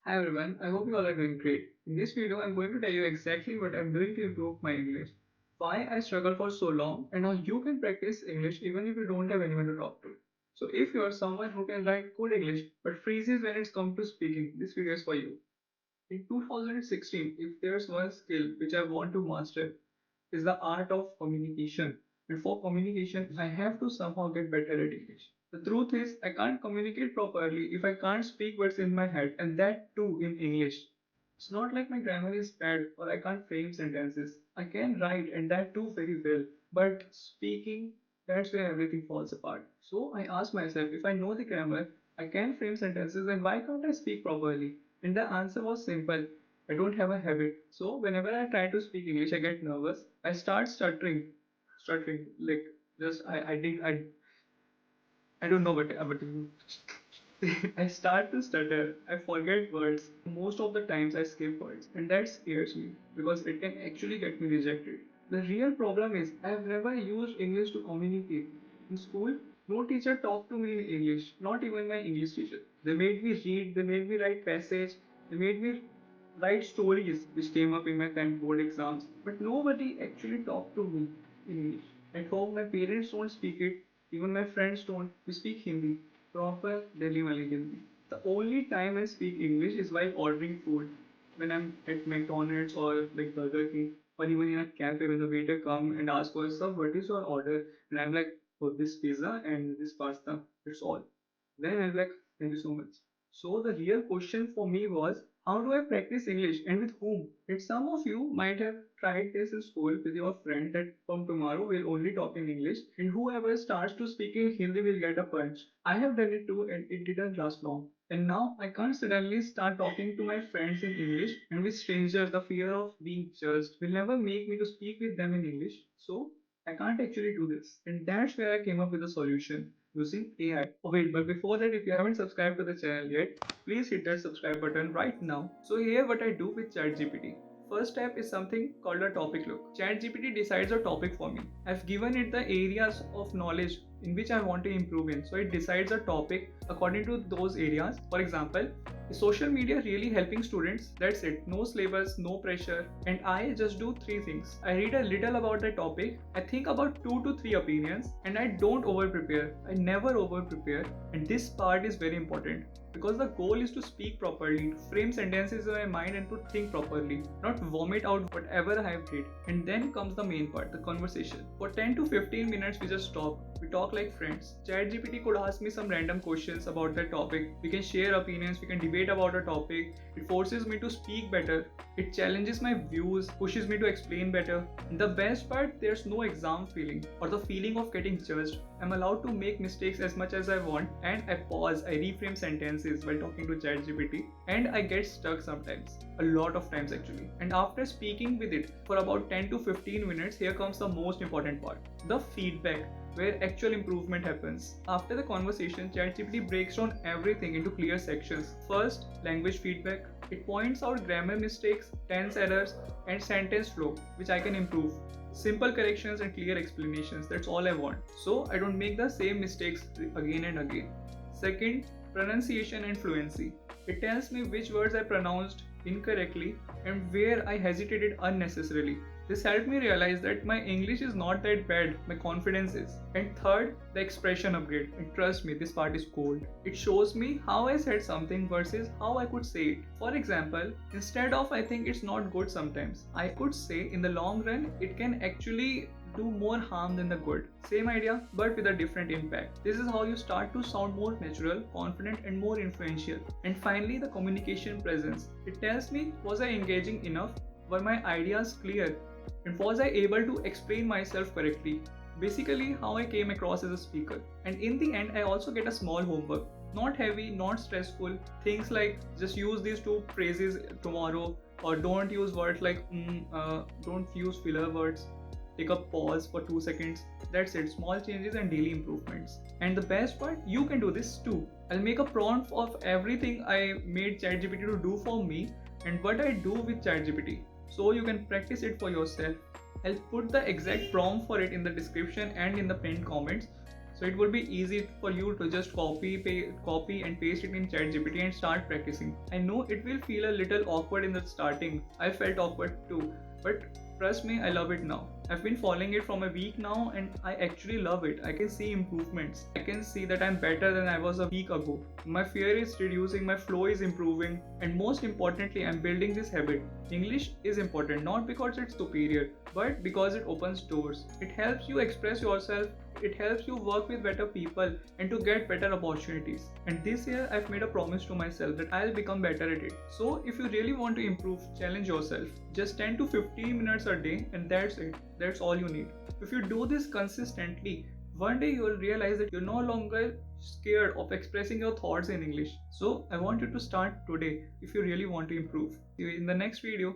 Hi everyone, I hope you all are doing great. In this video, I'm going to tell you exactly what I'm doing to improve my English, why I struggled for so long, and how you can practice English even if you don't have anyone to talk to. So if you are someone who can write good English but freezes when it's come to speaking, this video is for you. In 2016, if there's one skill which I want to master, is the art of communication. And for communication, I have to somehow get better at English. The truth is, I can't communicate properly if I can't speak what's in my head, and that too in English. It's not like my grammar is bad or I can't frame sentences. I can write, and that too very well. But speaking, that's where everything falls apart. So I ask myself, if I know the grammar, I can frame sentences, then why can't I speak properly? And the answer was simple. I don't have a habit. So whenever I try to speak English, I get nervous. I start stuttering like just I don't know what to do. I start to stutter. I forget words. Most of the times I skip words, and that scares me because it can actually get me rejected. The real problem is I've never used English to communicate. In school, no teacher talked to me in English, not even my English teacher. They made me read, they made me write passage, they made me write stories which came up in my 10th board exams, but nobody actually talked to me in English. At home, my parents don't speak it, even my friends don't. We speak Hindi, proper Delhi Malay Hindi. The only time I speak English is while ordering food, when I'm at McDonald's or like Burger King, or even in a cafe when the waiter come and ask for sir, what is your order? And I'm like, oh, this pizza and this pasta. That's all. Then I'm like, thank you so much. So the real question for me was, how do I practice English and with whom? And some of you might have tried this in school with your friend that from tomorrow we'll only talk in English and whoever starts to speak in Hindi will get a punch. I have done it too and it didn't last long. And now I can't suddenly start talking to my friends in English and with strangers the fear of being judged will never make me to speak with them in English. So I can't actually do this. And that's where I came up with a solution using AI. Oh wait, but before that, if you haven't subscribed to the channel yet, please hit that subscribe button right now. So here what I do with ChatGPT. First step is something called a topic look. ChatGPT decides a topic for me. I've given it the areas of knowledge in which I want to improve in. So it decides a topic according to those areas. For example, is social media really helping students? That's it. No syllabus, no pressure. And I just do three things. I read a little about the topic. I think about 2 to 3 opinions. And I don't over prepare. I never over prepare. And this part is very important because the goal is to speak properly, to frame sentences in my mind and to think properly, not vomit out whatever I have read. And then comes the main part, the conversation. For 10 to 15 minutes we just talk. We talk like friends. ChatGPT could ask me some random questions about that topic. We can share opinions, we can debate about a topic. It forces me to speak better. It challenges my views, pushes me to explain better. And the best part, there's no exam feeling or the feeling of getting judged. I'm allowed to make mistakes as much as I want and I pause, I reframe sentences while talking to ChatGPT and I get stuck sometimes. A lot of times actually. And after speaking with it for about 10 to 15 minutes, here comes the most important part. The feedback where actual improvement happens. After the conversation, ChatGPT breaks down everything into clear sections. First, language feedback. It points out grammar mistakes, tense errors, and sentence flow, which I can improve. Simple corrections and clear explanations, that's all I want. So I don't make the same mistakes again and again. Second, pronunciation and fluency. It tells me which words I pronounced incorrectly and where I hesitated unnecessarily. This helped me realize that my English is not that bad, my confidence is. And third, the expression upgrade. And trust me, this part is gold. It shows me how I said something versus how I could say it. For example, instead of I think it's not good sometimes, I could say in the long run, it can actually do more harm than the good. Same idea, but with a different impact. This is how you start to sound more natural, confident, and more influential. And finally, the communication presence. It tells me, was I engaging enough? Were my ideas clear? And was I able to explain myself correctly? Basically, how I came across as a speaker. And in the end, I also get a small homework. Not heavy, not stressful. Things like just use these two phrases tomorrow, or don't use words like don't use filler words. Take a pause for 2 seconds. That's it, small changes and daily improvements. And the best part, you can do this too. I'll make a prompt of everything I made ChatGPT to do for me and what I do with ChatGPT, so you can practice it for yourself. I'll put the exact prompt for it in the description and in the pinned comments So it would be easy for you to just copy and paste it in ChatGPT and start practicing. I know it will feel a little awkward in the starting. I felt awkward too, but trust me, I love it now. I've been following it from a week now and I actually love it. I can see improvements. I can see that I'm better than I was a week ago. My fear is reducing, my flow is improving, and most importantly, I'm building this habit. English is important not because it's superior, but because it opens doors. It helps you express yourself, it helps you work with better people and to get better opportunities. And this year I've made a promise to myself that I'll become better at it. So if you really want to improve, challenge yourself. Just 10 to 15 minutes a day and that's it. That's all you need. If you do this consistently, one day you will realize that you're no longer scared of expressing your thoughts in English. So I want you to start today if you really want to improve. See you in the next video.